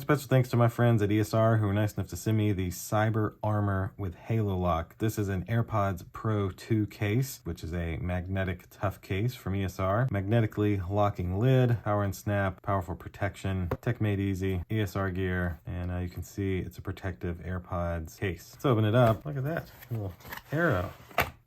special thanks to my friends at ESR who were nice enough to send me the Cyber Armor with HaloLock. This is an Airpods Pro 2 case, which is a magnetic tough case from ESR. Magnetically locking lid, power and snap, powerful protection, tech made easy, ESR gear, and you can see it's a protective Airpods case. Let's open it up. Look at that little arrow.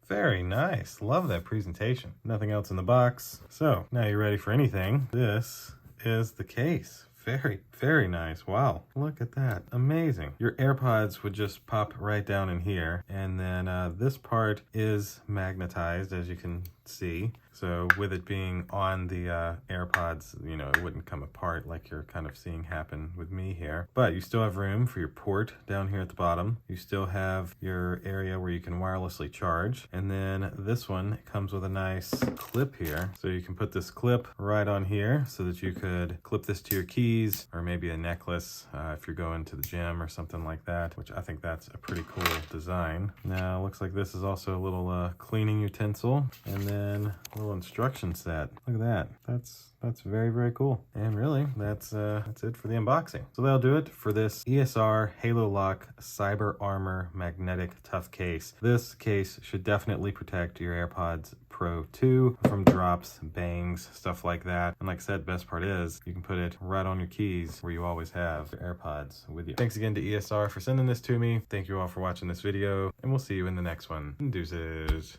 Very nice. Love that presentation. Nothing else in the box. So now you're ready for anything. This is the case. Very, very nice. Wow. Look at that. Amazing. Your AirPods would just pop right down in here. And then this part is magnetized, as you can see. So with it being on the AirPods, you know, it wouldn't come apart like you're kind of seeing happen with me here. But you still have room for your port down here at the bottom. You still have your area where you can wirelessly charge. And then this one comes with a nice clip here. So you can put this clip right on here so that you could clip this to your keys or maybe a necklace if you're going to the gym or something like that, which I think that's a pretty cool design. Now, looks like this is also a little cleaning utensil. And then a little instruction set. Look at that. That's very, very cool. And really, that's it for the unboxing. So that'll do it for this ESR HaloLock Cyber Armor Magnetic Tough Case. This case should definitely protect your AirPods Pro 2 from drops, bangs, stuff like that. And like I said, best part is you can put it right on your keys where you always have your AirPods with you. Thanks again to ESR for sending this to me. Thank you all for watching this video, and we'll see you in the next one. Deuces.